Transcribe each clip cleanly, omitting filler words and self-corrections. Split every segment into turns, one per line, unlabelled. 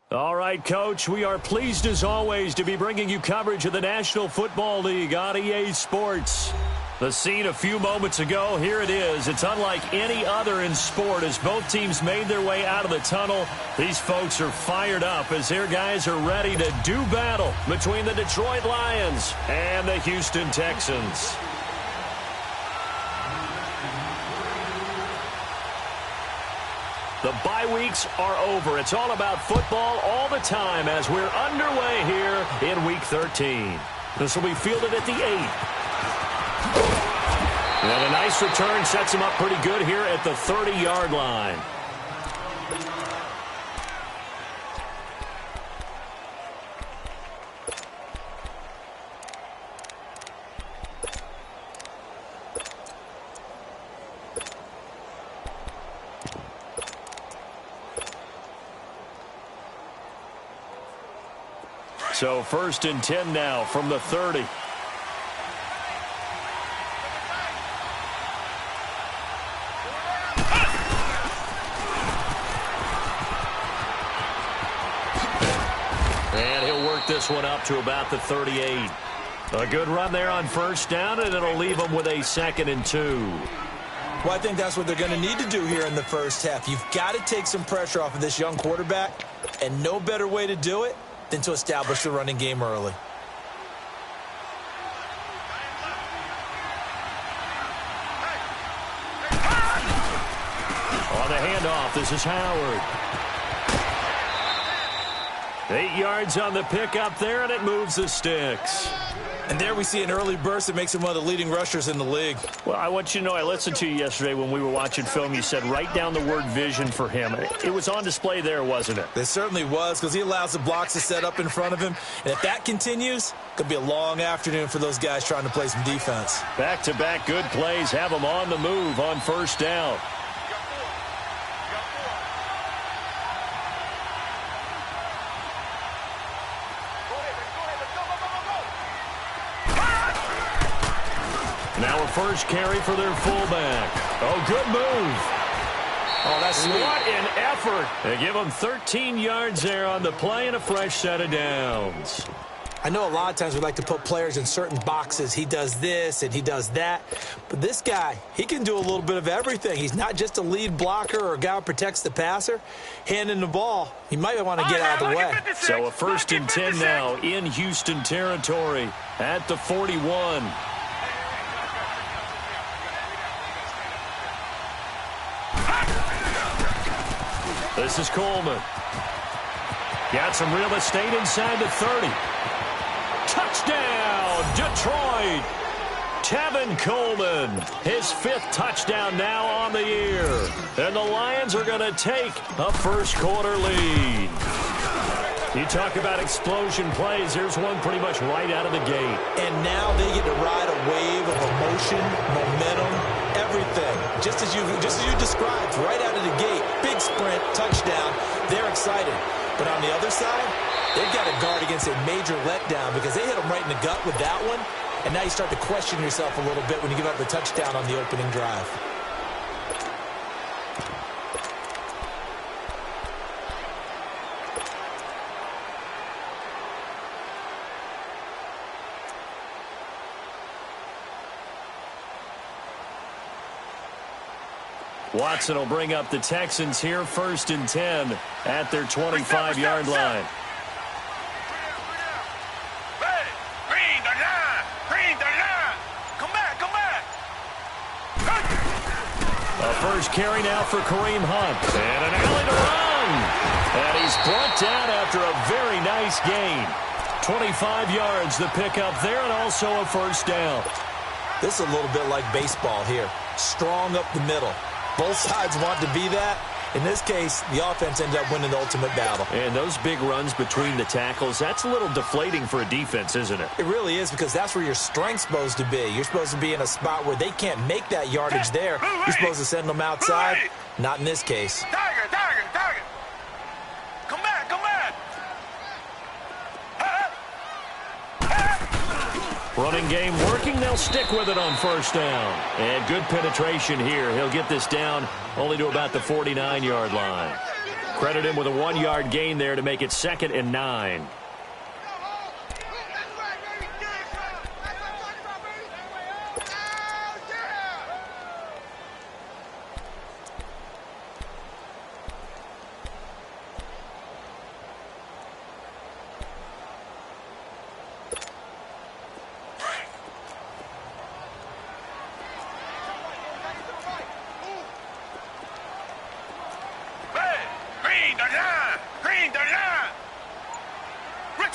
All right, Coach, we are pleased as always to be bringing you coverage of the National Football League on EA Sports. The scene a few moments ago, here it is. It's unlike any other in sport as both teams made their way out of the tunnel. These folks are fired up as their guys are ready to do battle between the Detroit Lions and the Houston Texans. The bye weeks are over. It's all about football all the time as we're underway here in Week 13. This will be fielded at the 8. And a nice return sets him up pretty good here at the 30-yard line. So 1st and 10 now from the 30. And he'll work this one up to about the 38. A good run there on 1st down, and it'll leave them with a 2nd and 2.
Well, I think that's what they're going to need to do here in the first half. You've got to take some pressure off of this young quarterback, and no better way to do it than to establish the running game early.
On the handoff, this is Howard. 8 yards on the pickup there, and it moves the sticks.
And there we see an early burst that makes him one of the leading rushers in the league.
Well, I want you to know, I listened to you yesterday when we were watching film. You said write down the word vision for him. It was on display there, wasn't it?
It certainly was, because he allows the blocks to set up in front of him. And if that continues, it could be a long afternoon for those guys trying to play some defense.
Back-to-back good plays have them on the move on 1st down. Now a first carry for their fullback. Oh, good move.
Oh, that's sweet.
What an effort. They give him 13 yards there on the play and a fresh set of downs.
I know a lot of times we like to put players in certain boxes. He does this and he does that. But this guy, he can do a little bit of everything. He's not just a lead blocker or a guy who protects the passer. Handing the ball, he might want to get out of the way.
So a 1st and 10 now in Houston territory at the 41. This is Coleman. Got some real estate inside the 30. Touchdown, Detroit. Tevin Coleman, his 5th touchdown now on the year. And the Lions are going to take a first-quarter lead. You talk about explosion plays. Here's one pretty much right out of the gate.
And now they get to ride a wave of emotion, momentum, everything. Just as you described, right out of the gate. Big sprint, touchdown. They're excited. But on the other side, they've got to guard against a major letdown because they hit them right in the gut with that one. And now you start to question yourself a little bit when you give up the touchdown on the opening drive.
Watson will bring up the Texans here, 1st and 10 at their 25-yard line. A first carry now for Kareem Hunt. And an alley to run. And he's brought down after a very nice gain. 25 yards, the pickup there, and also a 1st down.
This is a little bit like baseball here. Strong up the middle. Both sides want to be that. In this case, the offense ended up winning the ultimate battle.
And those big runs between the tackles, that's a little deflating for a defense, isn't it?
It really is, because that's where your strength's supposed to be. You're supposed to be in a spot where they can't make that yardage there. You're supposed to send them outside. Not in this case.
Tiger. Come back.
Running game working. They'll stick with it on 1st down. And good penetration here. He'll get this down only to about the 49-yard line. Credit him with a 1-yard gain there to make it 2nd and 9.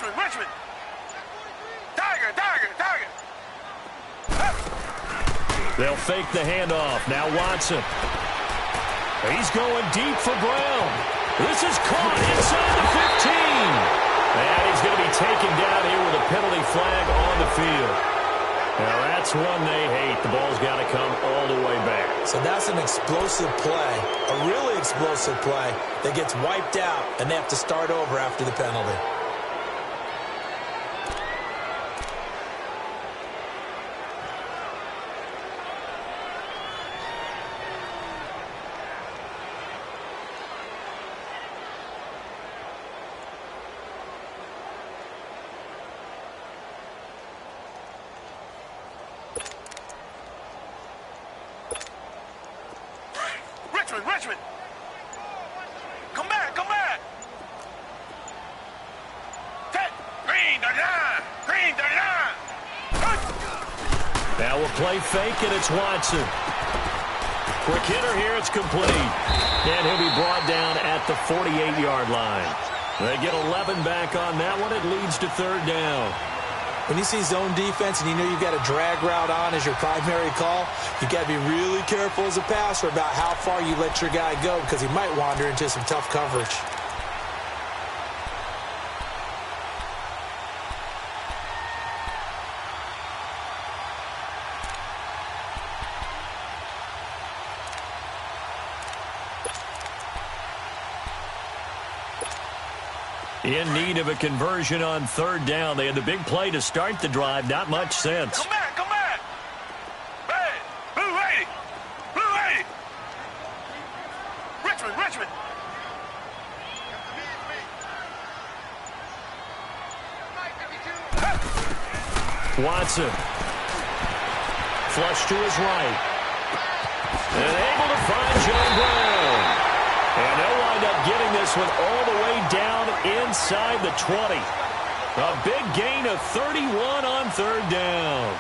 Richmond. Tiger.
They'll fake the handoff. Now Watson. He's going deep for Brown. This is caught inside the 15. And he's going to be taken down here with a penalty flag on the field. Now that's one they hate. The ball's got to come all the way back.
So that's an explosive play, a really explosive play that gets wiped out, and they have to start over after the penalty.
Richmond. Come back. Green, the line.
Now we'll play fake, and it's Watson. Quick hitter here, it's complete. And he'll be brought down at the 48-yard line. They get 11 back on that one. It leads to 3rd down.
When you see zone defense and you know you've got a drag route on as your primary call, you got to be really careful as a passer about how far you let your guy go because he might wander into some tough coverage.
In need of a conversion on 3rd down. They had the big play to start the drive. Not much sense.
Come back. Hey, Blue 80. Richmond.
Watson. Flush to his right. And able to find John Brown. And they'll wind up getting this one all the way down inside the 20. A big gain of 31 on 3rd down.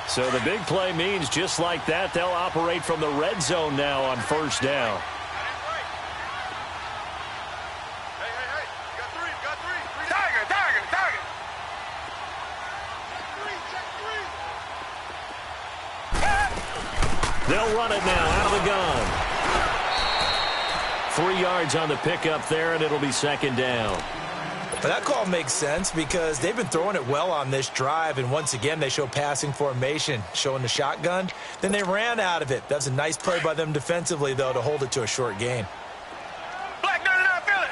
So the big play means just like that, they'll operate from the red zone now on 1st down. They'll run it now out of the gun. 3 yards on the pickup there, and it'll be 2nd down.
But that call makes sense because they've been throwing it well on this drive, and once again they show passing formation, showing the shotgun. Then they ran out of it. That's a nice play by them defensively, though, to hold it to a short gain.
Black 99, Philly.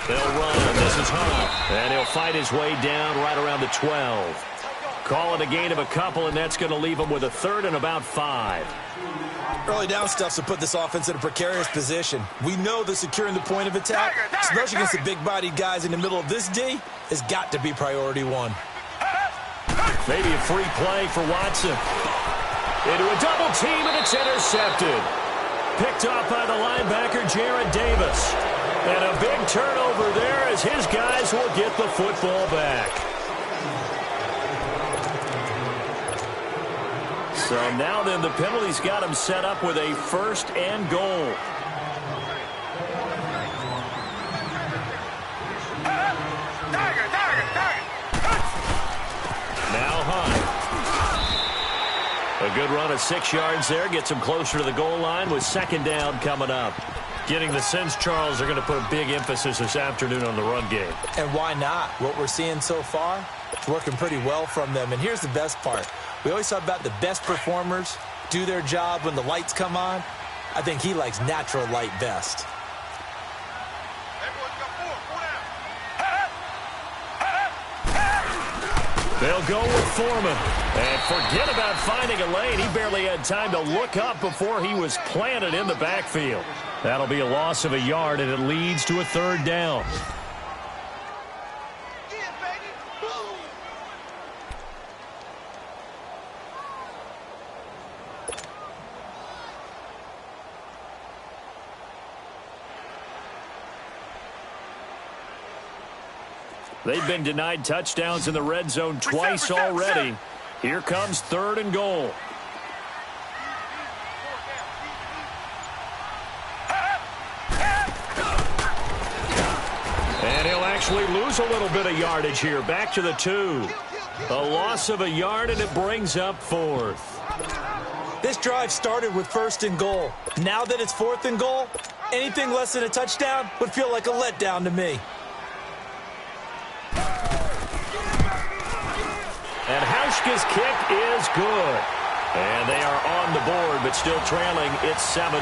They'll run. This is Hunt. And he'll fight his way down right around the 12. Call it a gain of a couple, and that's going to leave them with a 3rd and about 5.
Early down stuff to put this offense in a precarious position. We know that securing the point of attack, especially against the big-bodied guys in the middle of this D, has got to be priority 1.
Maybe a free play for Watson. Into a double team, and it's intercepted. Picked off by the linebacker, Jared Davis. And a big turnover there as his guys will get the football back. So now then the penalty's got him set up with a 1st and goal.
Tiger.
Now Hunt. A good run of 6 yards there. Gets him closer to the goal line with 2nd down coming up. Getting the sense, Charles, they're going to put a big emphasis this afternoon on the run game.
And why not? What we're seeing so far, it's working pretty well from them. And here's the best part. We always talk about the best performers do their job when the lights come on. I think he likes natural light best.
They'll go with Foreman. And forget about finding a lane. He barely had time to look up before he was planted in the backfield. That'll be a loss of a yard, and it leads to a third down. They've been denied touchdowns in the red zone twice already. Here comes 3rd and goal. And he'll actually lose a little bit of yardage here. Back to the 2. A loss of a yard, and it brings up 4th.
This drive started with 1st and goal. Now that it's 4th and goal, anything less than a touchdown would feel like a letdown to me.
And Hauschka's kick is good. And they are on the board, but still trailing. It's 7-3.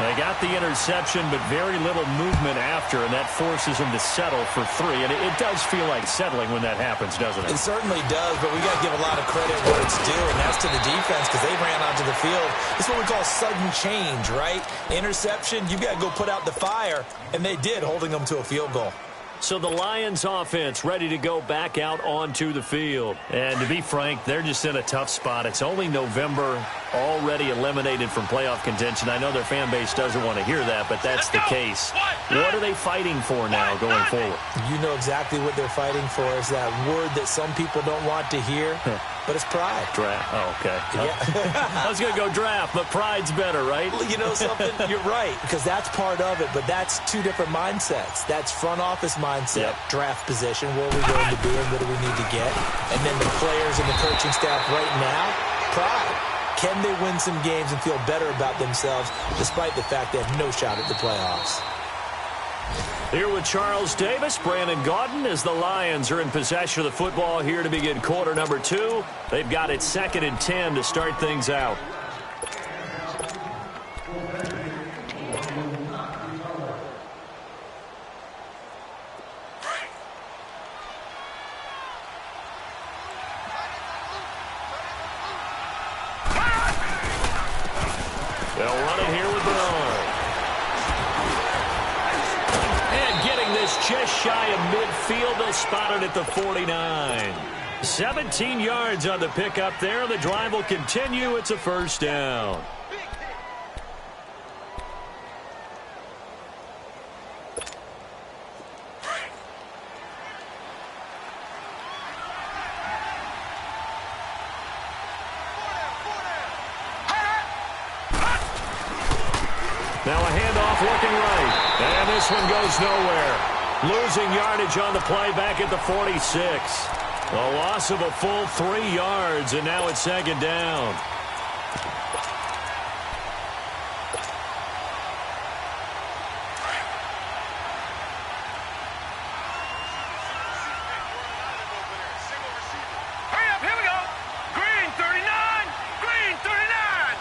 They got the interception, but very little movement after, and that forces them to settle for 3. And it does feel like settling when that happens, doesn't it?
It certainly does, but we got to give a lot of credit where it's due, and that's to the defense because they ran onto the field. It's what we call sudden change, right? Interception, you got to go put out the fire, and they did, holding them to a field goal.
So the Lions offense ready to go back out onto the field. And to be frank, they're just in a tough spot. It's only November, already eliminated from playoff contention. I know their fan base doesn't want to hear that, but that's the case. What are they fighting for now going forward?
You know exactly what they're fighting for. Is that word that some people don't want to hear, but it's pride.
Draft. Oh, okay.
Yeah.
I was going to go draft, but pride's better, right?
Well, you know something? You're right, because that's part of it, but that's two different mindsets. That's front office mindset, draft position, where are we going to be and what do we need to get? And then the players and the coaching staff right now, pride. Can they win some games and feel better about themselves despite the fact they have no shot at the playoffs?
Here with Charles Davis, Brandon Gaudin, as the Lions are in possession of the football here to begin quarter number 2. They've got it 2nd and 10 to start things out. They'll run it here with Bernard. And getting this just shy of midfield, they'll spot it at the 49. 17 yards on the pickup there. The drive will continue. It's a first down. Now a handoff looking right. And this one goes nowhere. Losing yardage on the play back at the 46. A loss of a full 3 yards, and now it's 2nd down.
Hurry up, here we go. Green 39, green 39.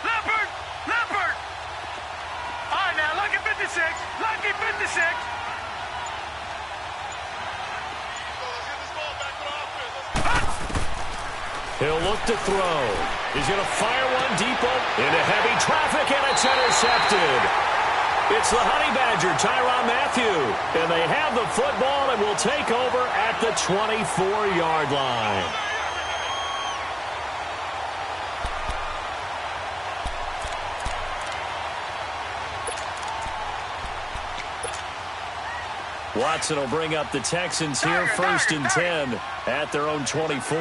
Leopard, Leopard. All right, now, lucky 56, lucky 56.
He'll look to throw. He's going to fire one deep into heavy traffic, and it's intercepted. It's the Honey Badger, Tyrann Mathieu. And they have the football and will take over at the 24-yard line. Watson will bring up the Texans here, 1st and 10 at their own 24.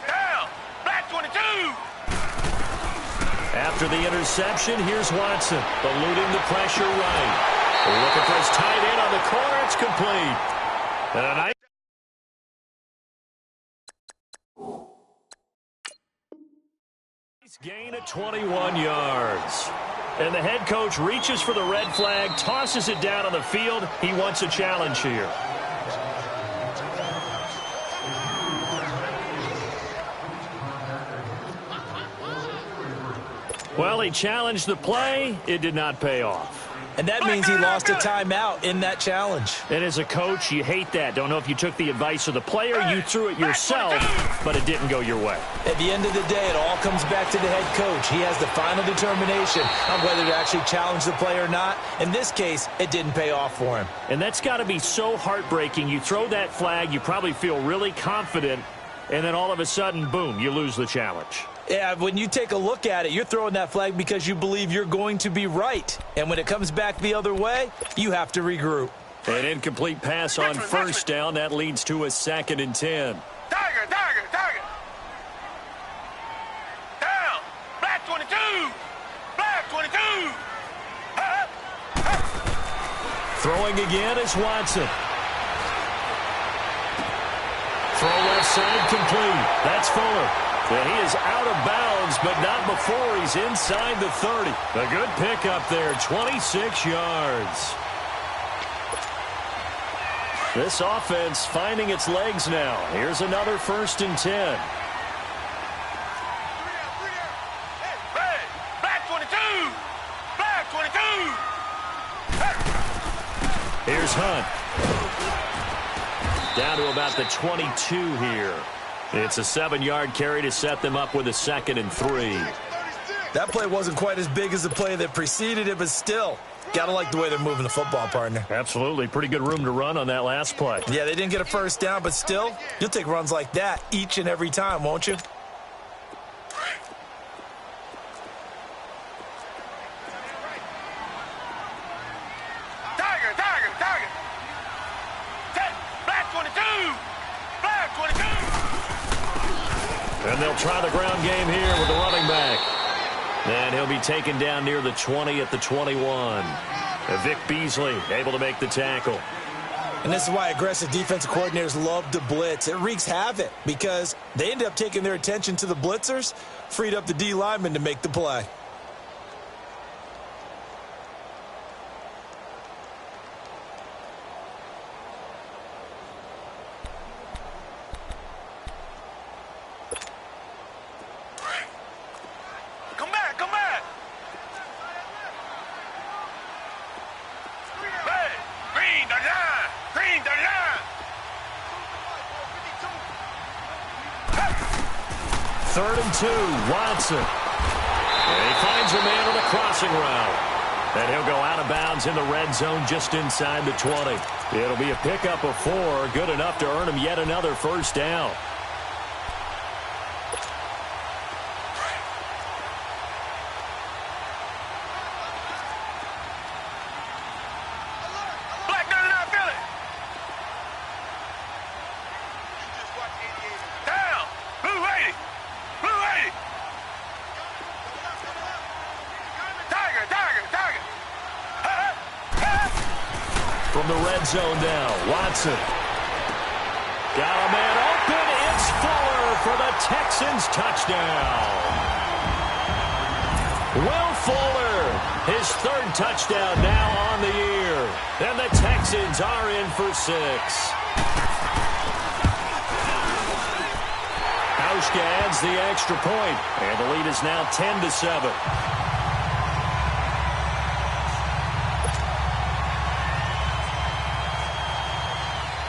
Down, black 22.
After the interception, here's Watson, eluding the pressure right. Looking for his tight end on the corner. It's complete. And a nice gain of 21 yards. And the head coach reaches for the red flag, tosses it down on the field. He wants a challenge here. Well, he challenged the play. It did not pay off.
And that means he lost a timeout in that challenge.
And as a coach, you hate that. Don't know if you took the advice of the player, you threw it yourself, but it didn't go your way.
At the end of the day, it all comes back to the head coach. He has the final determination on whether to actually challenge the play or not. In this case, it didn't pay off for him.
And that's got to be so heartbreaking. You throw that flag, you probably feel really confident, and then all of a sudden, boom, you lose the challenge.
Yeah, when you take a look at it, you're throwing that flag because you believe you're going to be right. And when it comes back the other way, you have to regroup.
An incomplete pass on first down. That leads to a 2nd and 10.
Tiger. Down. Black 22. Black 22.
Throwing again is Watson. Throw left side complete. That's Fuller. And he is out of bounds, but not before he's inside the 30. A good pickup there, 26 yards. This offense finding its legs now. Here's another 1st and 10.
Black 22. Black 22.
Here's Hunt. Down to about the 22 here. It's a 7-yard carry to set them up with a 2nd and 3.
That play wasn't quite as big as the play that preceded it, but still, got to like the way they're moving the football, partner.
Absolutely. Pretty good room to run on that last play.
Yeah, they didn't get a first down, but still, you'll take runs like that each and every time, won't you?
Tiger. Black 22. Black 22.
And they'll try the ground game here with the running back. And he'll be taken down near the 20 at the 21. Vic Beasley able to make the tackle.
And this is why aggressive defensive coordinators love to blitz. It wreaks havoc because they end up taking their attention to the blitzers, freed up the D lineman to make the play.
Come back. Hey, green 39.
3rd and 2, Watson. And he finds a man on a crossing route. And he'll go out of bounds in the red zone just inside the 20. It'll be a pickup of 4, good enough to earn him yet another 1st down.
Black 39 Philly. Down. Blue 80. Tiger.
From the red zone now, Watson. Got a man open. It's Fuller for the Texans touchdown. Will Fuller, his 3rd touchdown now on the year. And the Texans are in for 6. Hauschka adds the extra point, and the lead is now 10-7.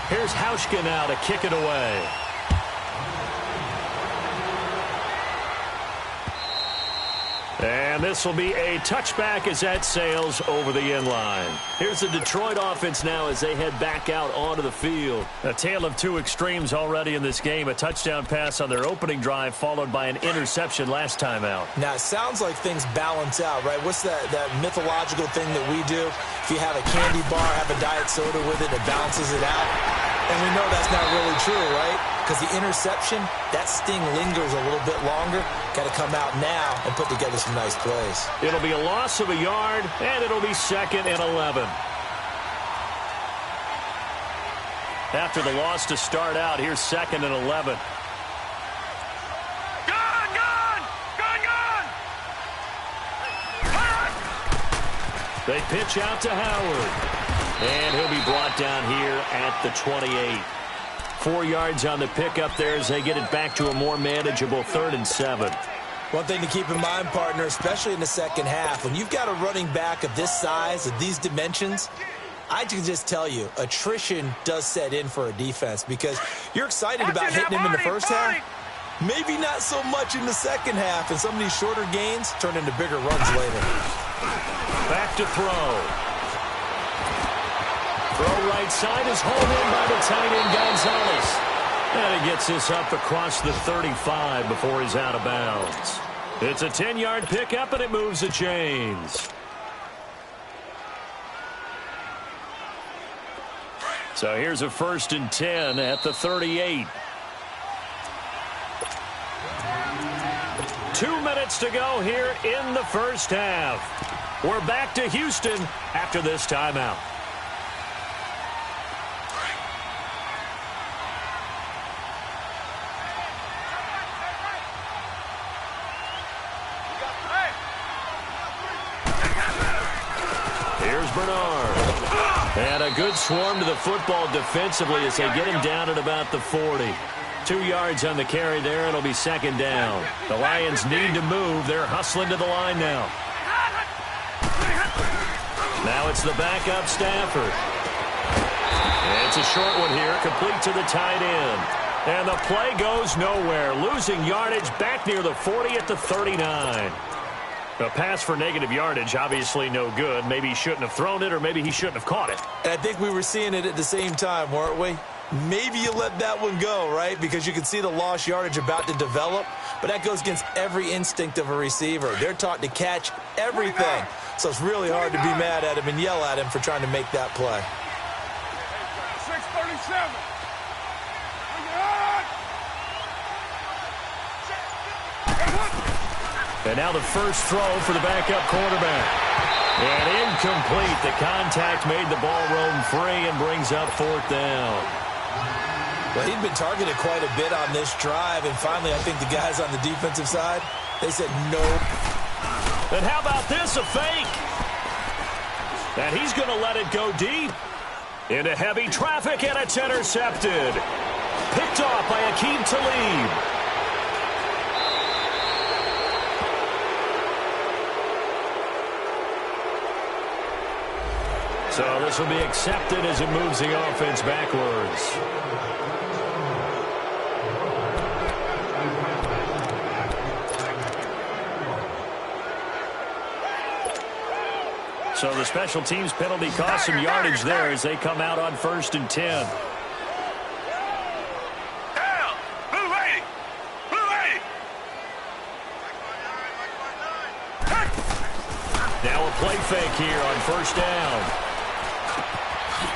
Here's Hauschka now to kick it away. And this will be a touchback as that sails over the end line. Here's the Detroit offense now as they head back out onto the field. A tale of 2 extremes already in this game. A touchdown pass on their opening drive followed by an interception last time out.
Now, it sounds like things balance out, right? What's that mythological thing that we do? If you have a candy bar, have a diet soda with it, it balances it out. And we know that's not really true, right? Because the interception, that sting lingers a little bit longer. Got to come out now and put together some nice plays.
It'll be a loss of a yard, and it'll be 2nd and 11. After the loss to start out, here's 2nd and 11.
Gun!
They pitch out to Howard. And he'll be brought down here at the 28. 4 yards on the pickup there as they get it back to a more manageable 3rd and 7.
One thing to keep in mind, partner, especially in the second half, when you've got a running back of this size, of these dimensions, I can just tell you, attrition does set in for a defense because you're excited about hitting him in the first half. Maybe not so much in the second half, and some of these shorter gains turn into bigger runs later.
Back to throw. Throw right side is hauled in by the tight end Gonzalez. And he gets this up across the 35 before he's out of bounds. It's a 10-yard pickup, and it moves the chains. So here's a 1st and 10 at the 38. 2 minutes to go here in the first half. We're back to Houston after this timeout. Here's Bernard. And a good swarm to the football defensively as they get him down at about the 40. 2 yards on the carry there. It'll be 2nd down. The Lions need to move. They're hustling to the line now. Now it's the backup Stafford. It's a short one here, complete to the tight end. And the play goes nowhere, losing yardage back near the 40 at the 39. A pass for negative yardage, obviously no good. Maybe he shouldn't have thrown it, or maybe he shouldn't have caught it.
And I think we were seeing it at the same time, weren't we? Maybe you let that one go, right? Because you can see the lost yardage about to develop. But that goes against every instinct of a receiver. They're taught to catch everything. So it's really hard to be mad at him and yell at him for trying to make that play.
637.
And now the first throw for the backup quarterback. And incomplete. The contact made the ball roam free and brings up 4th down.
Well, he'd been targeted quite a bit on this drive, and finally I think the guys on the defensive side, they said nope.
And how about this, a fake? And he's going to let it go deep. Into heavy traffic, and it's intercepted. Picked off by Akeem Talib. So this will be accepted as it moves the offense backwards. So the special teams penalty cost some yardage there as they come out on 1st and 10.
Down. Blue 80. Blue 80.
Now a play fake here on 1st down.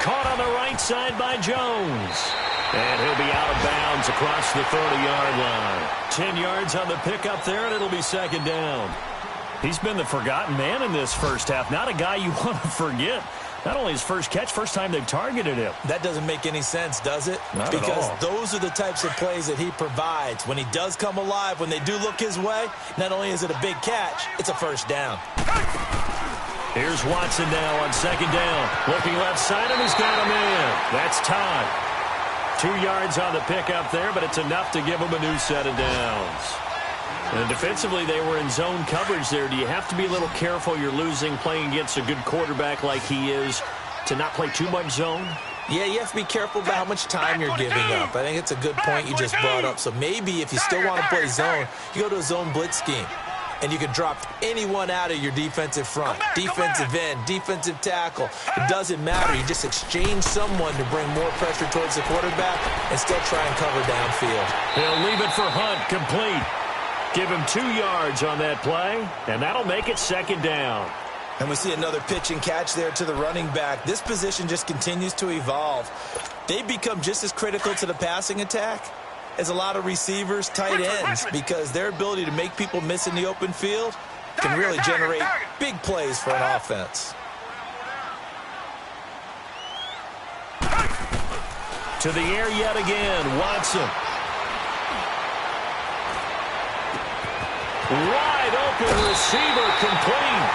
Caught on the right side by Jones. And he'll be out of bounds across the 30-yard line. 10 yards on the pickup there, and it'll be 2nd down. He's been the forgotten man in this first half. Not a guy you want to forget. Not only his first catch, first time they've targeted him.
That doesn't make any sense, does it?
Not
because
at all.
Those are the types of plays that he provides. When he does come alive, when they do look his way, not only is it a big catch, it's a 1st down.
Here's Watson now on 2nd down. Looking left side, and he's got him in. That's time. 2 yards on the pickup there, but it's enough to give him a new set of downs. And defensively, they were in zone coverage there. Do you have to be a little careful? You're losing playing against a good quarterback like he is to not play too much zone?
Yeah, you have to be careful about how much time you're giving up. I think it's a good point you just brought up. So maybe if you still want to play zone, you go to a zone blitz scheme. And you can drop anyone out of your defensive front. Defensive end, defensive tackle. It doesn't matter. You just exchange someone to bring more pressure towards the quarterback and still try and cover downfield.
He'll leave it for Hunt, complete. Give him 2 yards on that play, and that'll make it 2nd down.
And we see another pitch and catch there to the running back. This position just continues to evolve. They become just as critical to the passing attack as a lot of receivers, tight ends, because their ability to make people miss in the open field can really generate big plays for an offense.
To the air yet again, Watson. Wide open receiver, complete.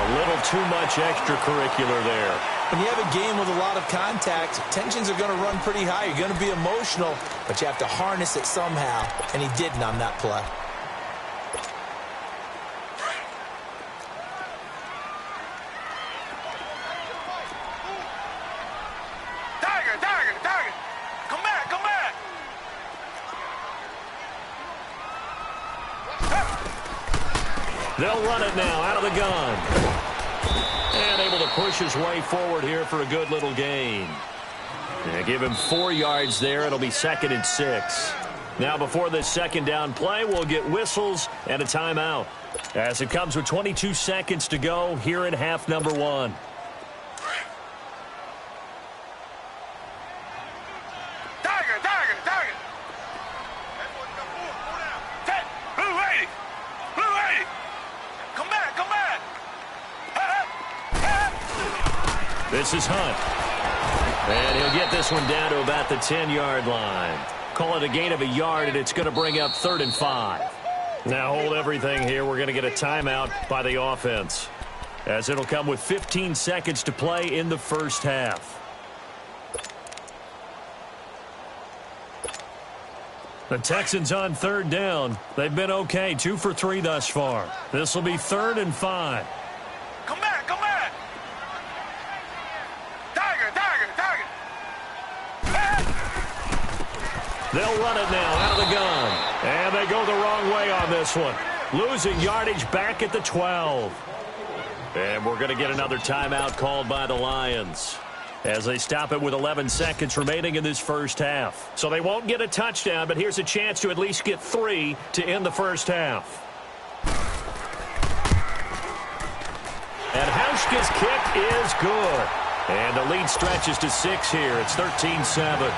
A little too much extracurricular there.
When you have a game with a lot of contact, tensions are going to run pretty high. You're going to be emotional, but you have to harness it somehow, and he didn't on that play.
Tiger. Come back.
They'll run it now out of the gun. And able to push his way forward here for a good little gain. Give him 4 yards there. It'll be 2nd and 6. Now before this second down play, we'll get whistles and a timeout. As it comes with 22 seconds to go here in half number 1. This is Hunt. And he'll get this one down to about the 10-yard line. Call it a gain of a yard, and it's going to bring up 3rd and 5. Now hold everything here. We're going to get a timeout by the offense, as it'll come with 15 seconds to play in the first half. The Texans on 3rd down. They've been okay, 2 for 3 thus far. This will be 3rd and 5.
Come back.
They'll run it now out of the gun. And they go the wrong way on this one. Losing yardage back at the 12. And we're going to get another timeout called by the Lions, as they stop it with 11 seconds remaining in this first half. So they won't get a touchdown, but here's a chance to at least get 3 to end the first half. And Hauschka's kick is good. And the lead stretches to 6 here. It's 13-7.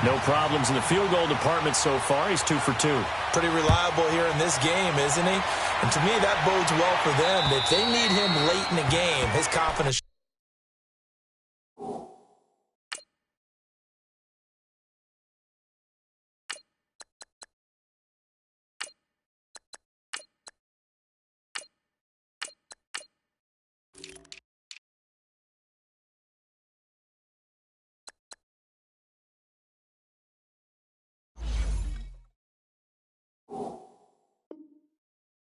No problems in the field goal department so far. He's 2 for 2.
Pretty reliable here in this game, isn't he? And to me, that bodes well for them. If they need him late in the game, his confidence.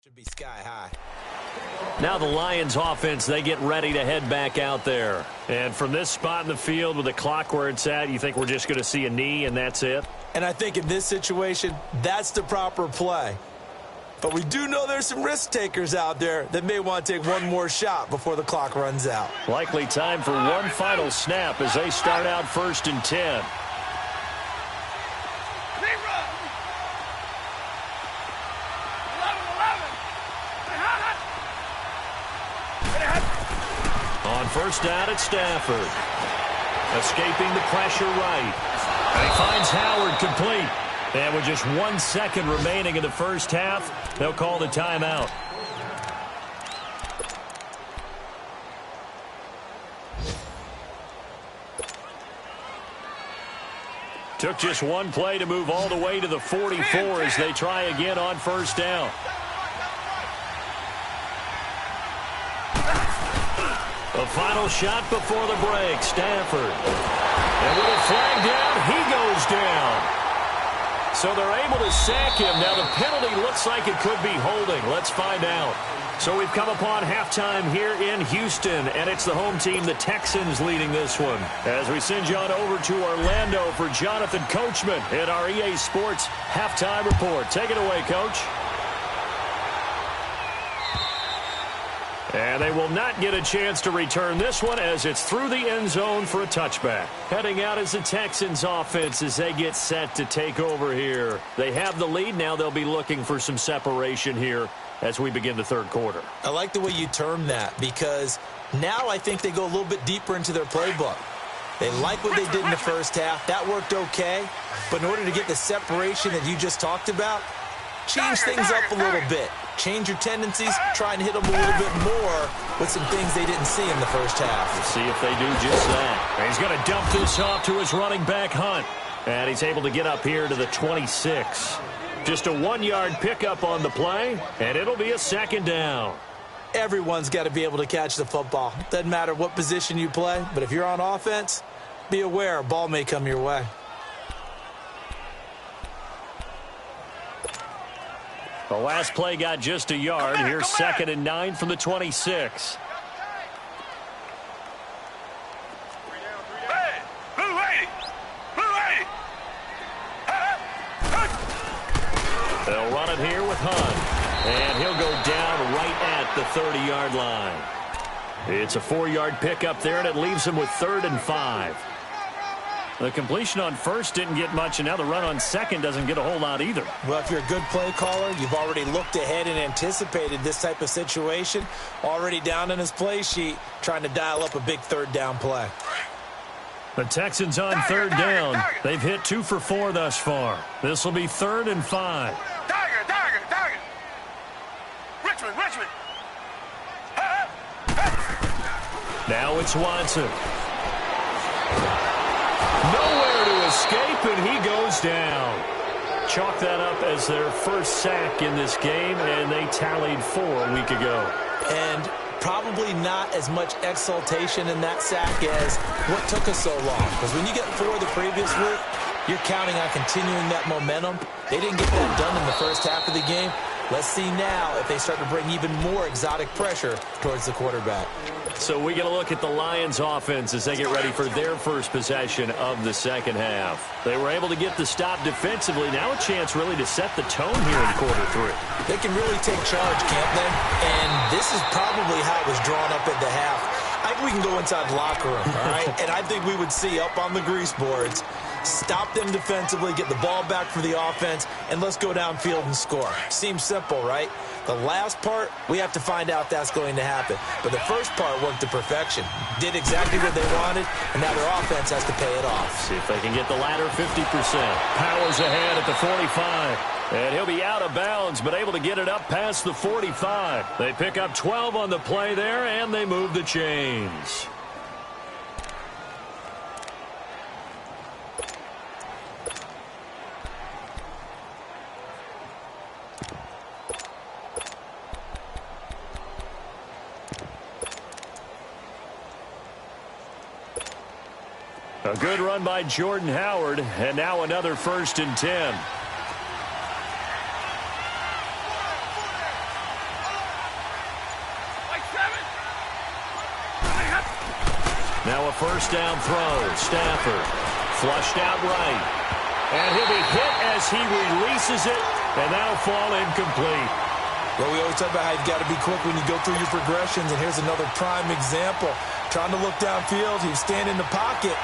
Should be sky high.
Now the Lions offense, they get ready to head back out there. And from this spot in the field with the clock where it's at, you think we're just going to see a knee and that's it?
And I think in this situation, that's the proper play. But we do know there's some risk takers out there that may want to take one more shot before the clock runs out.
Likely time for one final snap as they start out 1st and 10. On 1st down at Stafford. Escaping the pressure right. And he finds Howard complete. And with just 1 second remaining in the first half, they'll call the timeout. Took just 1 play to move all the way to the 44 as they try again on 1st down. The final shot before the break, Stafford. And with a flag down, he goes down. So they're able to sack him. Now the penalty looks like it could be holding. Let's find out. So we've come upon halftime here in Houston, and it's the home team, the Texans, leading this one. As we send you on over to Orlando for Jonathan Coachman in our EA Sports Halftime Report. Take it away, Coach. And they will not get a chance to return this one as it's through the end zone for a touchback. Heading out is the Texans offense as they get set to take over here. They have the lead. Now they'll be looking for some separation here as we begin the 3rd quarter.
I like the way you term that because now I think they go a little bit deeper into their playbook. They like what they did in the first half. That worked okay. But in order to get the separation that you just talked about, change things up a little bit. Change your tendencies, try and hit them a little bit more with some things they didn't see in the first half.
We'll see if they do just that. And he's going to dump this off to his running back, Hunt. And he's able to get up here to the 26. Just a 1-yard pickup on the play, and it'll be a 2nd down.
Everyone's got to be able to catch the football. Doesn't matter what position you play, but if you're on offense, be aware a ball may come your way.
The last play got just a yard. Here's 2nd and 9 from the 26. They'll run it here with Hunt. And he'll go down right at the 30-yard line. It's a 4-yard pickup there, and it leaves him with 3rd and 5. The completion on first didn't get much, and now the run on second doesn't get a whole lot either.
Well, if you're a good play caller, you've already looked ahead and anticipated this type of situation. Already down in his play sheet, trying to dial up a big 3rd down play.
The Texans on 3rd down. They've hit 2 for 4 thus far. This will be 3rd and 5.
Target. Richmond.
Now it's Watson. Nowhere to escape, and he goes down. Chalk that up as their first sack in this game, and they tallied 4 a week ago.
And probably not as much exultation in that sack as what took us so long. Because when you get 4 the previous week, you're counting on continuing that momentum. They didn't get that done in the first half of the game. Let's see now if they start to bring even more exotic pressure towards the quarterback.
So we get a look at the Lions offense as they get ready for their first possession of the second half. They were able to get the stop defensively. Now a chance really to set the tone here in quarter 3.
They can really take charge, can't they? And this is probably how it was drawn up at the half. I think we can go inside the locker room, all right? And I think we would see up on the grease boards, stop them defensively, get the ball back for the offense, and let's go downfield and score. Seems simple, right? The last part, we have to find out that's going to happen. But the first part worked to perfection. Did exactly what they wanted, and now their offense has to pay it off.
See if they can get the latter 50%. Powers ahead at the 45. And he'll be out of bounds, but able to get it up past the 45. They pick up 12 on the play there, and they move the chains. A good run by Jordan Howard, and now another 1st and 10. Now a 1st down throw. Stafford flushed out right. And he'll be hit as he releases it, and that'll fall incomplete.
Well, we always talk about how you've got to be quick when you go through your progressions, and here's another prime example. Trying to look downfield, he was standing in the pocket,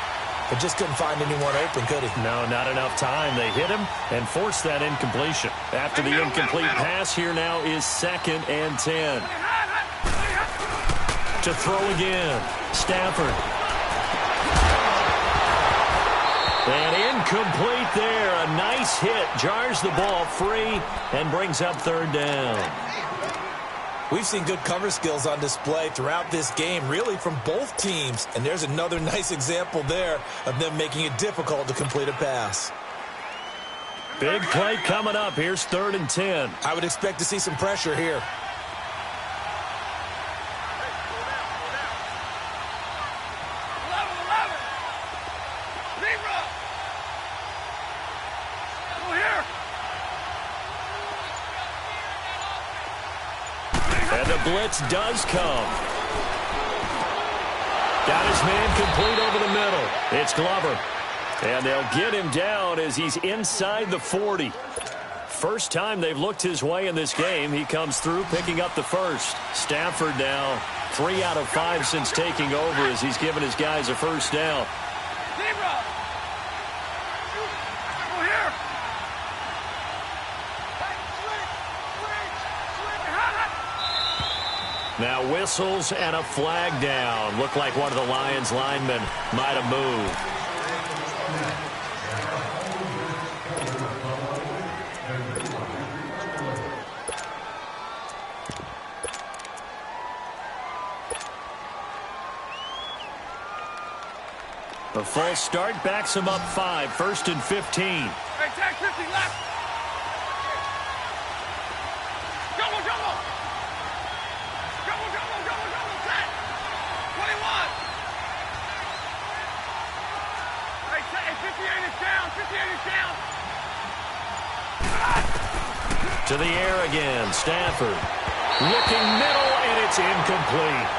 but just couldn't find anyone open, could he?
No, not enough time. They hit him and forced that incompletion. After the incomplete pass, here now is 2nd and 10. To throw again. Stafford. And incomplete there. A nice hit. Jars the ball free and brings up 3rd down.
We've seen good cover skills on display throughout this game, really from both teams. And there's another nice example there of them making it difficult to complete a pass.
Big play coming up. Here's 3rd and 10.
I would expect to see some pressure here.
And the blitz does come. Got his man complete over the middle. It's Glover. And they'll get him down as he's inside the 40. First time they've looked his way in this game. He comes through picking up the 1st. Stafford now 3 out of 5 since taking over as he's given his guys a 1st down. Now whistles and a flag down. Looked like one of the Lions linemen might have moved. The false start backs him up 5. 1st and 15.
Hey, tag 50 left. Jumbo.
To the air again. Stafford looking middle, and it's incomplete.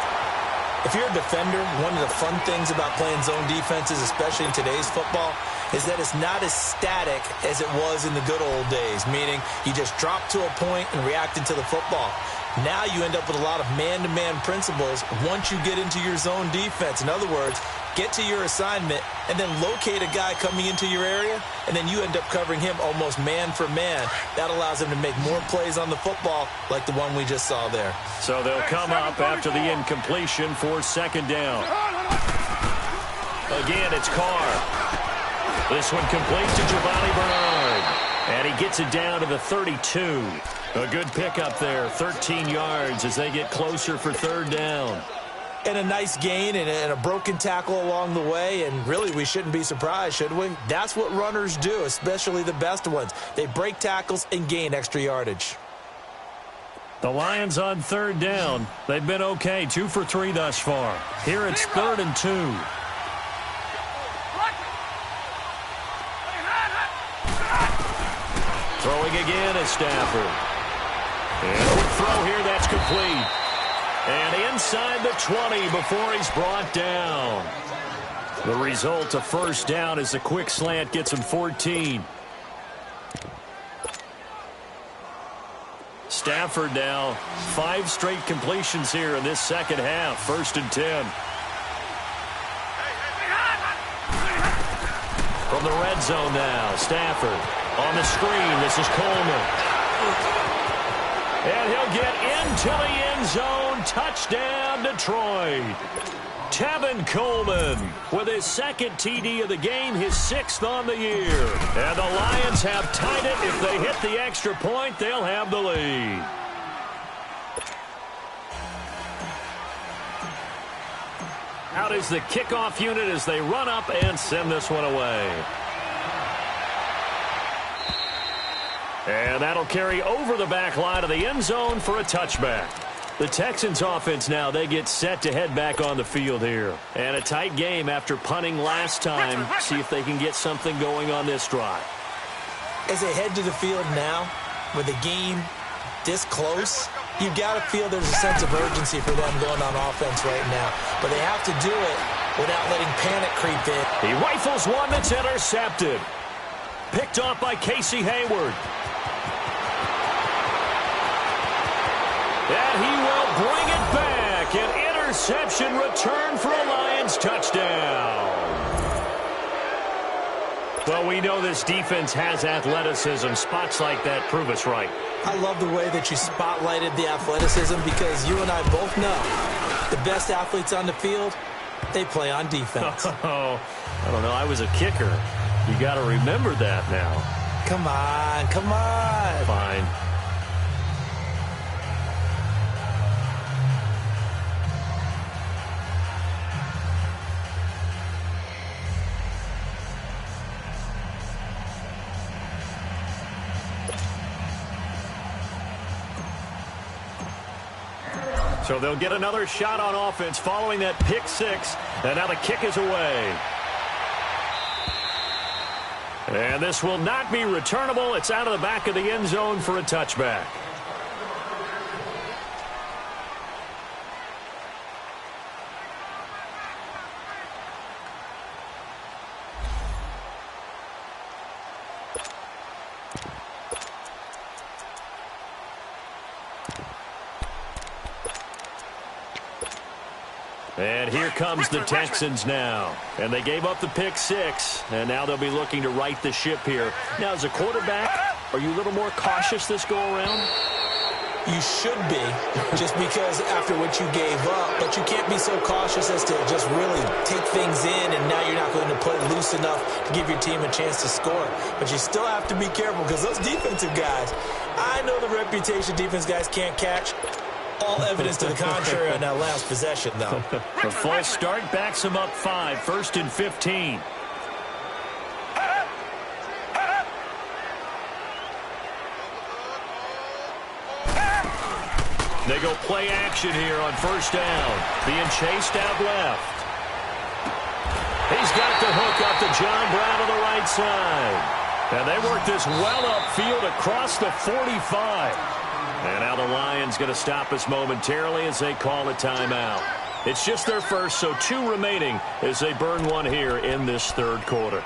If you're a defender, one of the fun things about playing zone defenses, especially in today's football, is that it's not as static as it was in the good old days, meaning you just drop to a point and react into the football. Now you end up with a lot of man-to-man principles once you get into your zone defense. In other words, get to your assignment and then locate a guy coming into your area, and then you end up covering him almost man for man. That allows him to make more plays on the football like the one we just saw there.
So they'll come up after the incompletion for second down. Again, it's Carr. This one complete to Giovanni Bernard. And he gets it down to the 32. A good pickup there, 13 yards as they get closer for third down.
And a nice gain and a broken tackle along the way, and really we shouldn't be surprised, should we? That's what runners do, especially the best ones. They break tackles and gain extra yardage.
The Lions on third down. They've been okay, 2 for 3 thus far. Here it's 3rd and 2. Throwing again is Stafford. And a quick throw here, that's complete. And inside the 20 before he's brought down. The result, a first down, as the quick slant gets him 14. Stafford now 5 straight completions here in this second half. 1st and 10. From the red zone now, Stafford on the screen. This is Coleman. And he'll get into the end zone. Touchdown, Detroit. Tevin Coleman with his 2nd TD of the game, his 6th on the year. And the Lions have tied it. If they hit the extra point, they'll have the lead. Out is the kickoff unit as they run up and send this one away. And that'll carry over the back line of the end zone for a touchback. The Texans offense now, they get set to head back on the field here. And a tight game after punting last time. See if they can get something going on this drive.
As they head to the field now, with the game this close, you've got to feel there's a sense of urgency for them going on offense right now. But they have to do it without letting panic creep in.
He rifles one that's intercepted. Picked off by Casey Hayward. And he will bring it back. An interception return for a Lions touchdown. Well, we know this defense has athleticism. Spots like that prove us right.
I love the way that you spotlighted the athleticism because you and I both know the best athletes on the field, they play on defense.
Oh, I don't know. I was a kicker. You got to remember that now.
Come on, come on.
Fine. So they'll get another shot on offense following that pick 6. And now the kick is away. And this will not be returnable. It's out of the back of the end zone for a touchback. And here comes the Texans now. And they gave up the pick 6. And now they'll be looking to right the ship here. Now, as a quarterback, are you a little more cautious this go-around?
You should be, just because after what you gave up. But you can't be so cautious as to just really take things in, and now you're not going to play loose enough to give your team a chance to score. But you still have to be careful because those defensive guys, I know the reputation defense guys can't catch. All evidence to the contrary on that last possession, though.
The false start backs him up 5. 1st and 15. They go play action here on 1st down. Being chased out left. He's got the hook up to John Brown on the right side. And they work this well upfield across the 45. And now the Lions going to stop us momentarily as they call a timeout. It's just their first, so 2 remaining as they burn one here in this third quarter.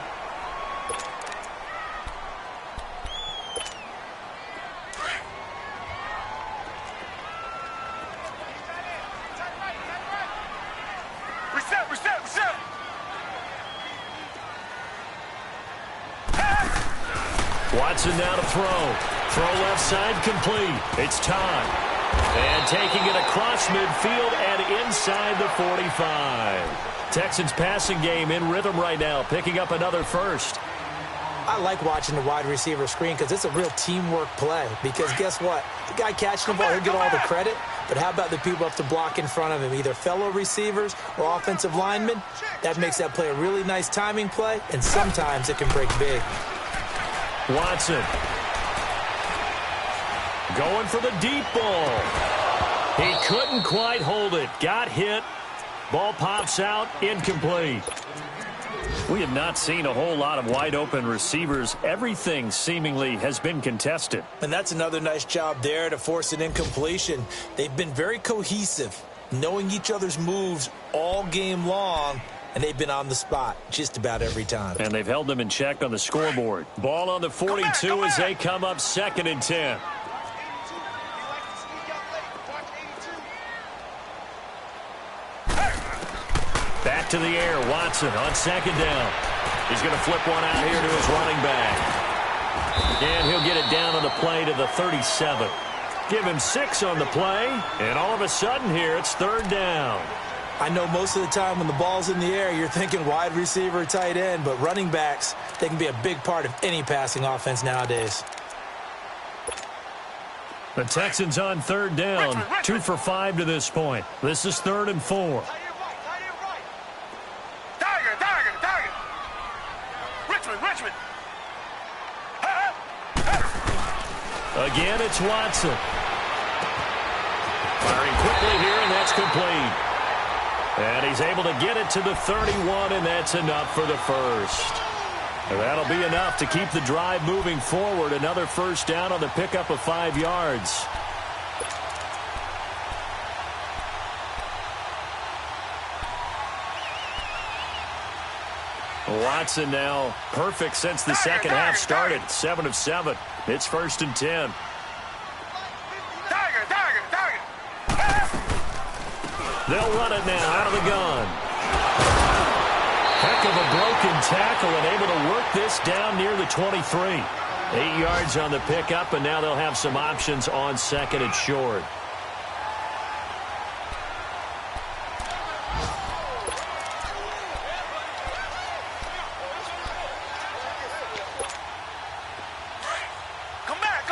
Watson now to throw. Throw left side complete. It's time. And taking it across midfield and inside the 45. Texans passing game in rhythm right now, picking up another first.
I like watching the wide receiver screen because it's a real teamwork play. Because guess what? The guy catching the ball, he'll get all the credit. But how about the people up to block in front of him, either fellow receivers or offensive linemen? That makes that play a really nice timing play, and sometimes it can break big.
Watson going for the deep ball. He couldn't quite hold it. Got hit. Ball pops out. Incomplete. We have not seen a whole lot of wide open receivers. Everything seemingly has been contested.
And that's another nice job there to force an incompletion. They've been very cohesive, knowing each other's moves all game long. And they've been on the spot just about every time.
And they've held them in check on the scoreboard. Ball on the 42 as they come up 2nd and 10. Back to the air. Watson on 2nd down. He's going to flip one out here to his running back. And he'll get it down on the play to the 37. Give him 6 on the play. And all of a sudden here, it's 3rd down.
I know most of the time when the ball's in the air, you're thinking wide receiver, tight end, but running backs, they can be a big part of any passing offense nowadays.
The Texans on 3rd down, 2 for 5 to this point. This is 3rd and 4.
Target. Richmond.
Again, it's Watson. Firing quickly here, and that's complete. And he's able to get it to the 31, and that's enough for the first. And that'll be enough to keep the drive moving forward. Another first down on the pickup of 5 yards. Watson now perfect since the second half started. 7 of 7. It's 1st and 10. They'll run it now out of the gun. Heck of a broken tackle and able to work this down near the 23. 8 yards on the pickup, and now they'll have some options on 2nd and short.
Come back.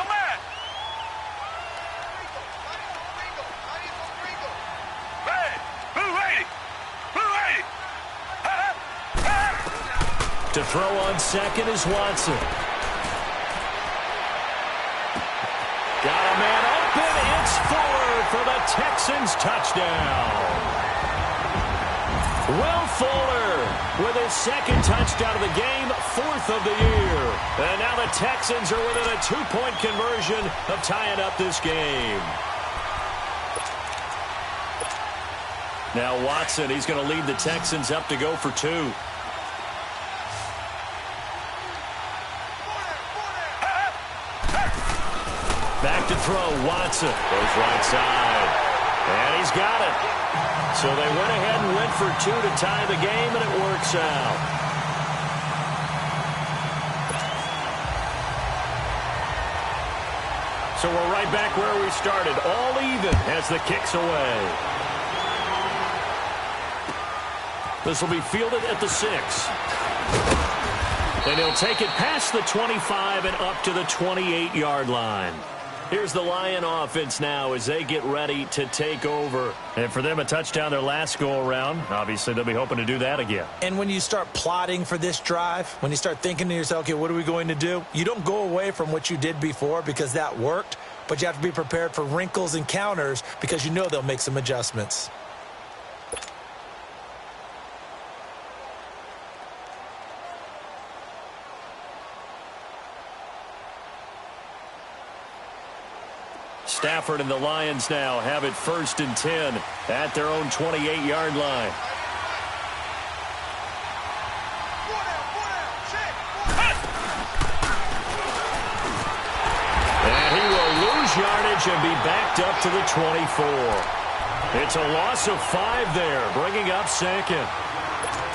To throw on 2nd is Watson. Got a man open. It's Fuller for the Texans touchdown. Will Fuller with his 2nd touchdown of the game, 4th of the year. And now the Texans are within a 2-point conversion of tying up this game. Now Watson, he's going to lead the Texans up to go for 2. Back to throw, Watson goes right side, and he's got it. So they went ahead and went for 2 to tie the game, and it works out. So we're right back where we started, all even as the kick's away. This will be fielded at the 6. And he'll take it past the 25 and up to the 28-yard line. Here's the Lion offense now as they get ready to take over. And for them, a touchdown their last go-around. Obviously, they'll be hoping to do that again.
And when you start plotting for this drive, when you start thinking to yourself, okay, what are we going to do? You don't go away from what you did before because that worked, but you have to be prepared for wrinkles and counters because you know they'll make some adjustments.
Stafford and the Lions now have it 1st and 10 at their own 28-yard line. And he will lose yardage and be backed up to the 24. It's a loss of 5 there, bringing up 2nd.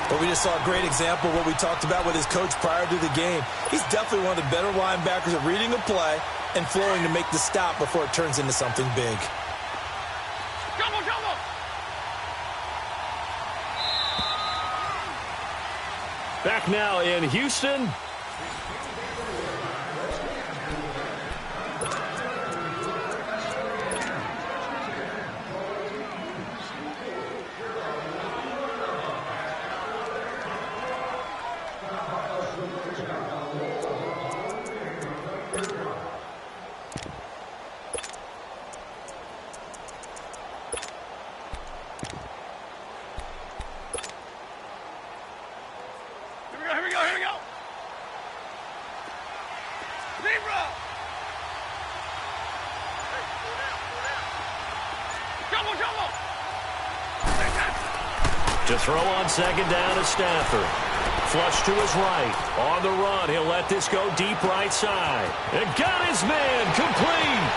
But we just saw a great example of what we talked about with his coach prior to the game. He's definitely one of the better linebackers at reading a play and flowing to make the stop before it turns into something big.
Jumbo, jumbo.
Back now in Houston. To throw on 2nd down to Stafford. Flush to his right. On the run, he'll let this go deep right side. And got his man complete.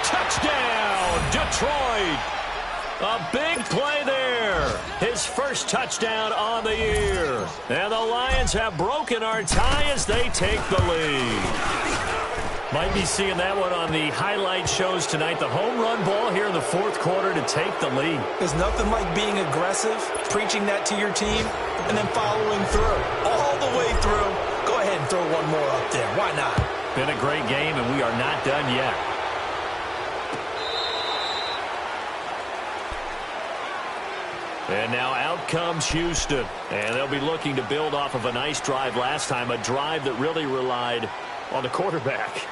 Touchdown, Detroit. A big play there. His first touchdown on the year. And the Lions have broken our tie as they take the lead. Might be seeing that one on the highlight shows tonight. The home run ball here in the 4th quarter to take the lead.
There's nothing like being aggressive, preaching that to your team, and then following through. All the way through. Go ahead and throw one more up there. Why not?
Been a great game, and we are not done yet. And now out comes Houston. And they'll be looking to build off of a nice drive last time, a drive that really relied on the quarterback.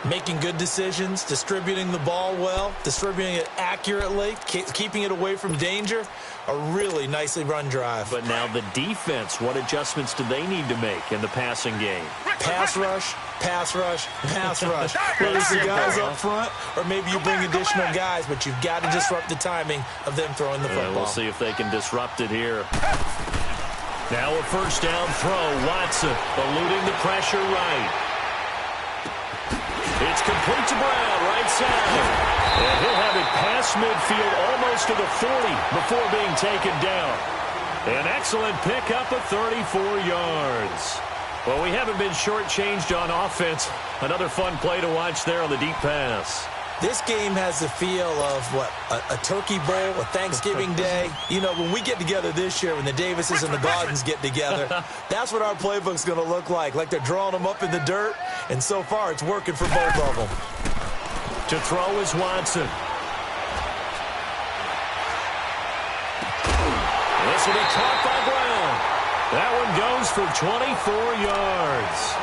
Making good decisions, distributing the ball well, distributing it accurately, keeping it away from danger. A really nicely run drive.
But now the defense, what adjustments do they need to make in the passing game?
Pass rush, pass rush, pass rush. Whether it's the guys up front or maybe you bring additional guys, but you've got to disrupt the timing of them throwing the football.
We'll see if they can disrupt it here. Now a 1st down throw. Watson eluding the pressure right. It's complete to Brown, right side. And he'll have it past midfield almost to the 40 before being taken down. An excellent pickup of 34 yards. Well, we haven't been shortchanged on offense. Another fun play to watch there on the deep pass.
This game has the feel of, what, a turkey bowl, a Thanksgiving day. You know, when we get together this year, when the Davises and the Gardens get together, that's what our playbook's going to look like they're drawing them up in the dirt, and so far it's working for both of them.
To throw is Watson. This will be caught by Brown. That one goes for 24 yards.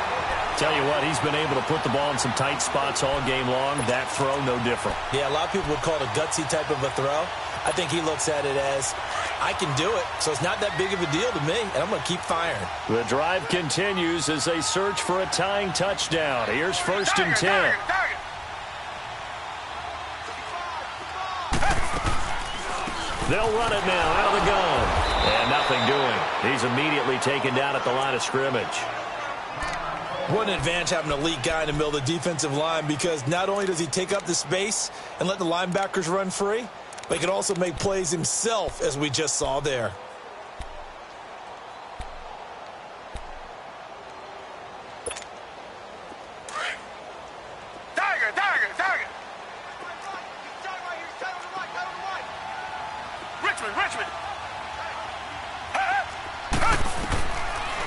Tell you what, he's been able to put the ball in some tight spots all game long. That throw, no different.
Yeah, a lot of people would call it a gutsy type of a throw. I think he looks at it as, I can do it, so it's not that big of a deal to me, and I'm going to keep firing.
The drive continues as they search for a tying touchdown. Here's 1st and 10. They'll run it now out of the gun. And nothing doing. He's immediately taken down at the line of scrimmage.
What an advantage having an elite guy in the middle of the defensive line, because not only does he take up the space and let the linebackers run free, but he can also make plays himself, as we just saw there.
Tiger. Richmond.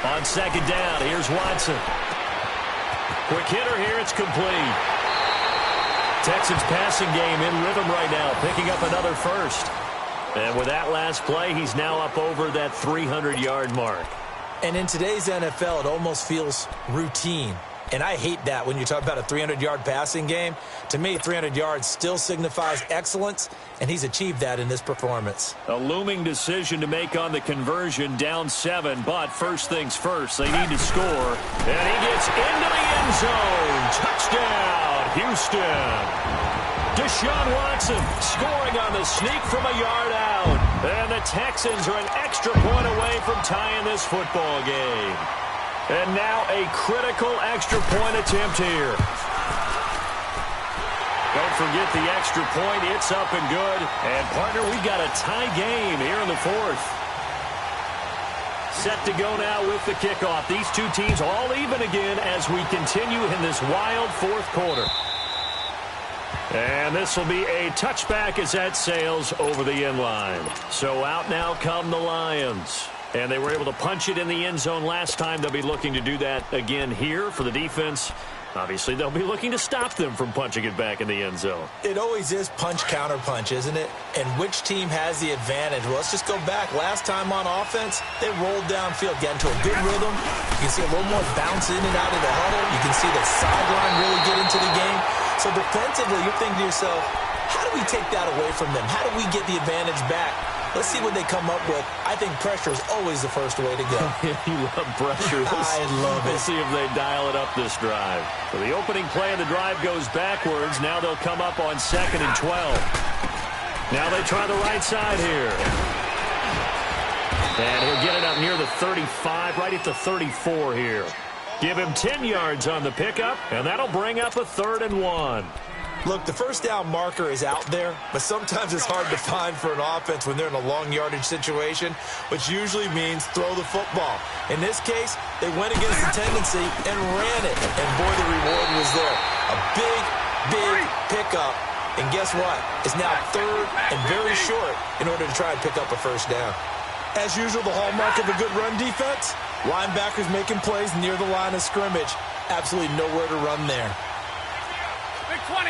On 2nd down, here's Watson. Quick hitter here, it's complete. Texans passing game in rhythm right now, picking up another 1st. And with that last play, he's now up over that 300-yard mark.
And in today's NFL, it almost feels routine. And I hate that when you talk about a 300-yard passing game. To me, 300 yards still signifies excellence, and he's achieved that in this performance.
A looming decision to make on the conversion, down 7, but first things first, they need to score. And he gets into the end zone. Touchdown, Houston. Deshaun Watson scoring on the sneak from a yard out. And the Texans are an extra point away from tying this football game. And now a critical extra point attempt here. Don't forget the extra point. It's up and good. And, partner, we've got a tie game here in the fourth. Set to go now with the kickoff. These two teams all even again as we continue in this wild fourth quarter. And this will be a touchback as that sails over the end line. So out now come the Lions. And they were able to punch it in the end zone last time. They'll be looking to do that again here for the defense. Obviously, they'll be looking to stop them from punching it back in the end zone. It always is punch-counter-punch, isn't it? And which team has the advantage? Well, let's just go back. Last time on offense, they rolled downfield, got into a good rhythm. You can see a little more bounce in and out of the huddle. You can see the sideline really get into the game. So defensively, you're thinking to yourself, how do we take that away from them? How do we get the advantage back? Let's see what they come up with. I think pressure is always the first way to go. You love pressure. I love it. We'll see if they dial it up this drive. So the opening play of the drive goes backwards. Now they'll come up on 2nd and 12. Now they try the right side here. And he'll get it up near the 35, right at the 34 here. Give him 10 yards on the pickup, and that'll bring up a 3rd and 1. Look, the first down marker is out there, but sometimes it's hard to find for an offense when they're in a long yardage situation, which usually means throw the football. In this case, they went against the tendency and ran it, and boy, the reward was there. A big, big pickup, and guess what? It's now 3rd and very short in order to try and pick up a first down. As usual, the hallmark of a good run defense, linebackers making plays near the line of scrimmage. Absolutely nowhere to run there.
Big 20.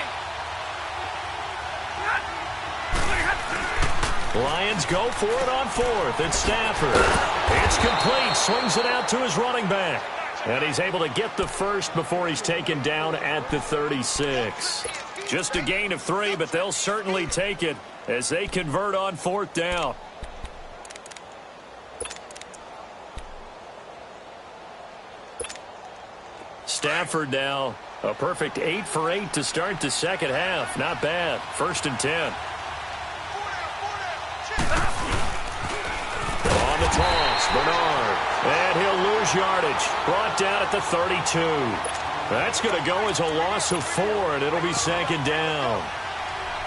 Lions go for it on 4th. It's Stafford. It's complete. Swings it out to his running back. And he's able to get the first before he's taken down at the 36. Just a gain of 3, but they'll certainly take it as they convert on 4th down. Stafford now a perfect 8 for 8 to start the second half. Not bad. 1st and 10. On the toss, Bernard. And he'll lose yardage. Brought down at the 32. That's going to go as a loss of 4, and it'll be 2nd down.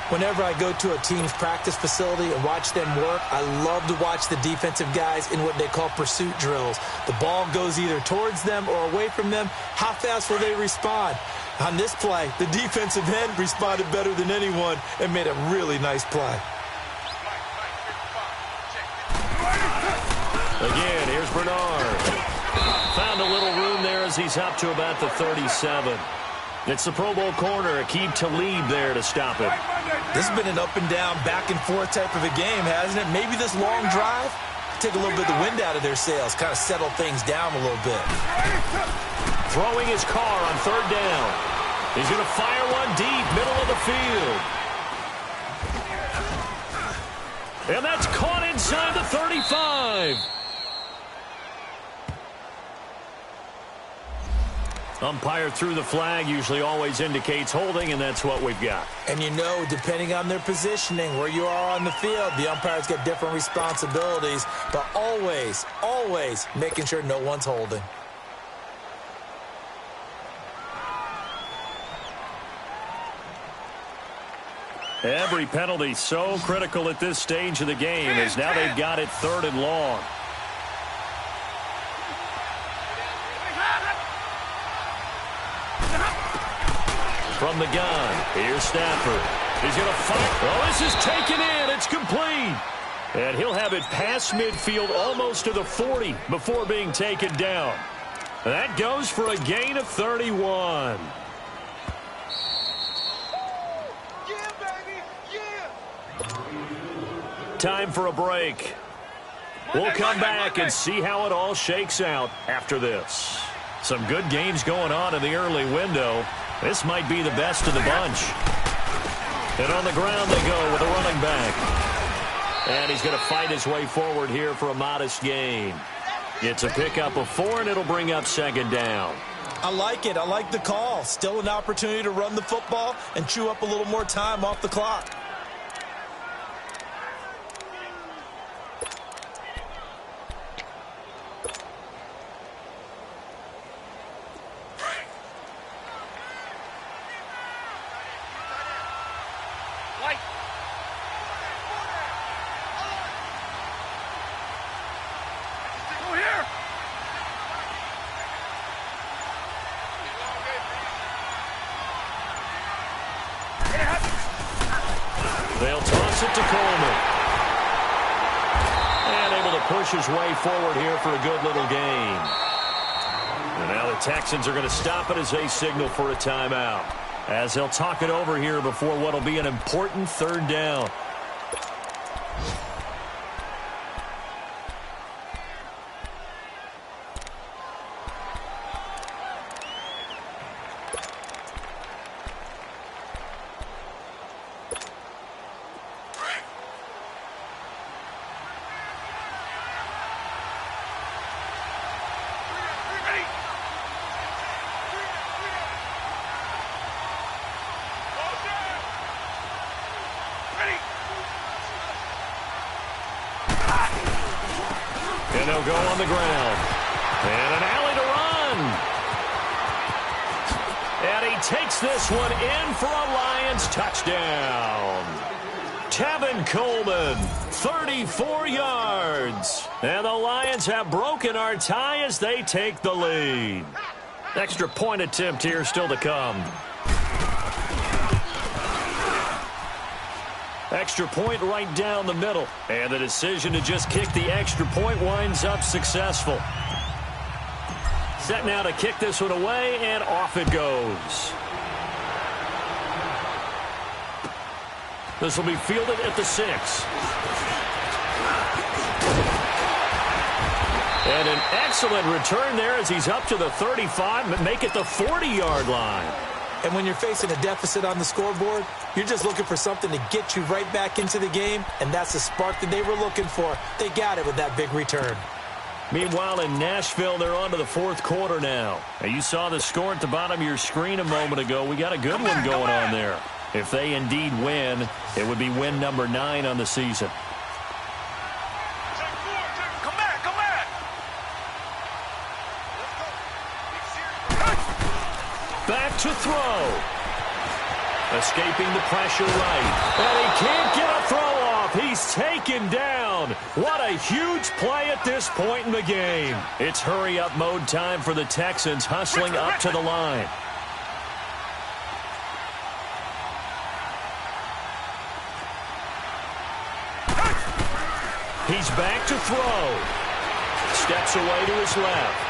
Whenever I go to a team's practice facility and watch them work, I love to watch the defensive guys in what they call pursuit drills. The ball goes either towards them or away from them. How fast will they respond? On this play, the defensive end responded better than anyone and made a really nice play. Again, here's Bernard. Found a little room there as he's up to about the 37. It's the Pro Bowl corner, Aqib Talib there to stop it. This has been an up and down, back and forth type of a game, hasn't it? Maybe this long drive, take a little bit of the wind out of their sails, kind of settle things down a little bit. Throwing his car on 3rd down. He's going to fire one deep, middle of the field. And that's caught inside the 35. Umpire threw the flag, usually always indicates holding, and that's what we've got. And you know, depending on their positioning, where you are on the field, the umpire's got different responsibilities, but always, always making sure no one's holding. Every penalty so critical at this stage of the game as now they've got it 3rd and long. From the gun, here's Stafford. He's going to fight. Oh, this is taken in. It's complete. And he'll have it past midfield almost to the 40 before being taken down. That goes for a gain of 31.
Yeah, baby. Yeah.
Time for a break. We'll come back and see how it all shakes out after this. Some good games going on in the early window. This might be the best of the bunch. And on the ground they go with a running back. And he's going to fight his way forward here for a modest gain. It's a pickup of 4, and it'll bring up 2nd down.
I like it. I like the call. Still an opportunity to run the football and chew up a little more time off the clock.
They'll toss it to Coleman. And able to push his way forward here for a good little gain. And now the Texans are going to stop it as they signal for a timeout, as they'll talk it over here before what will be an important third down. And they'll go on the ground. And an alley to run. And he takes this one in for a Lions touchdown. Tevin Coleman, 34 yards. And the Lions have broken our tie as they take the lead. Extra point attempt here still to come. Extra point right down the middle. And the decision to just kick the extra point winds up successful. Set now to kick this one away, and off it goes. This will be fielded at the 6. And an excellent return there as he's up to the 35, make it the 40-yard line.
And when you're facing a deficit on the scoreboard, you're just looking for something to get you right back into the game, and that's the spark that they were looking for. They got it with that big return.
Meanwhile, in Nashville, they're on to the fourth quarter now. You saw the score at the bottom of your screen a moment ago. We got a good one going on there. If they indeed win, it would be win number 9 on the season.
Come back, come back.
Back to throw. Escaping the pressure right. And he can't get a throw off. He's taken down. What a huge play at this point in the game. It's hurry-up mode time for the Texans, hustling up to the line. He's back to throw. Steps away to his left.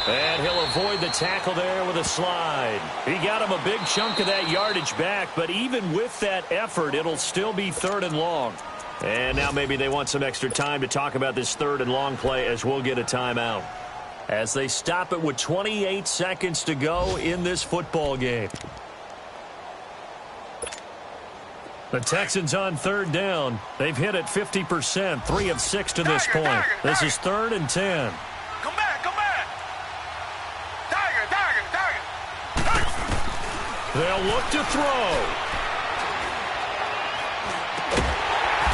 And he'll avoid the tackle there with a slide. He got him a big chunk of that yardage back, but even with that effort, it'll still be 3rd and long. And now maybe they want some extra time to talk about this 3rd and long play, as we'll get a timeout, as they stop it with 28 seconds to go in this football game. The Texans on 3rd down. They've hit it 50%, 3 of 6 to this point. This is 3rd and 10.
Come back, come back. Target.
They'll look to throw.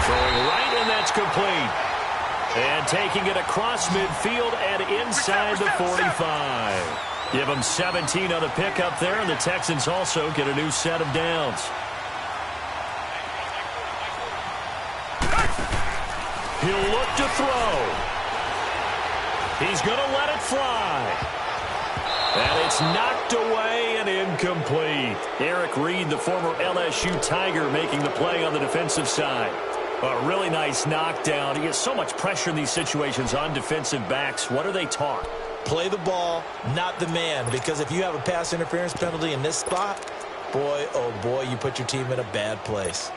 Throwing right, and that's complete. And taking it across midfield and inside the 45. Give them 17 on the pickup there, and the Texans also get a new set of downs. He'll look to throw. He's going to let it fly. And it's knocked away and incomplete. Eric Reed, the former LSU Tiger, making the play on the defensive side. A really nice knockdown. He gets so much pressure in these situations on defensive backs. What are they taught?
Play the ball, not the man, because if you have a pass interference penalty in this spot, boy, oh boy, you put your team in a bad place.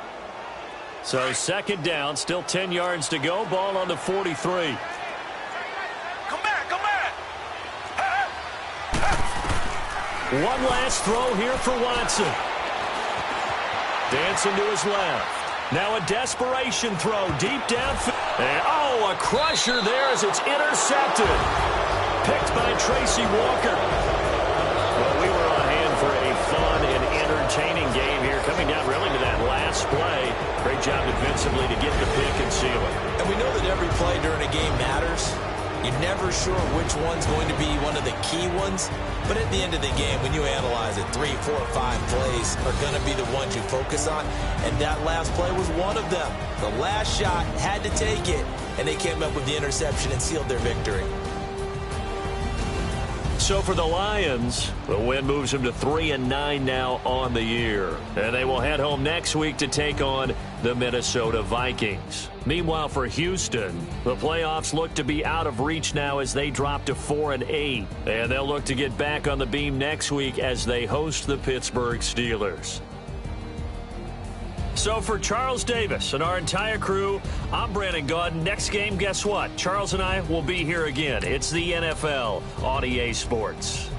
So 2nd down, still 10 yards to go. Ball on the 43.
Come back.
One last throw here for Watson. Dancing to his left. Now a desperation throw deep downfield. And, a crusher there as it's intercepted. picked by Tracy Walker. Well, we were on hand for a fun and entertaining game here, coming down really to that last play. Great job defensively to get the pick and seal it.
And we know that every play during a game matters. You're never sure which one's going to be one of the key ones. But at the end of the game, when you analyze it, 3, 4, 5 plays are going to be the ones you focus on. And that last play was one of them. The last shot had to take it, and they came up with the interception and sealed their victory.
So for the Lions, the win moves them to 3-9 now on the year. And they will head home next week to take on the Minnesota Vikings. Meanwhile, for Houston, the playoffs look to be out of reach now as they drop to 4-8. And they'll look to get back on the beam next week as they host the Pittsburgh Steelers. So for Charles Davis and our entire crew, I'm Brandon Gaudin. Next game, guess what? Charles and I will be here again. It's the NFL on EA Sports.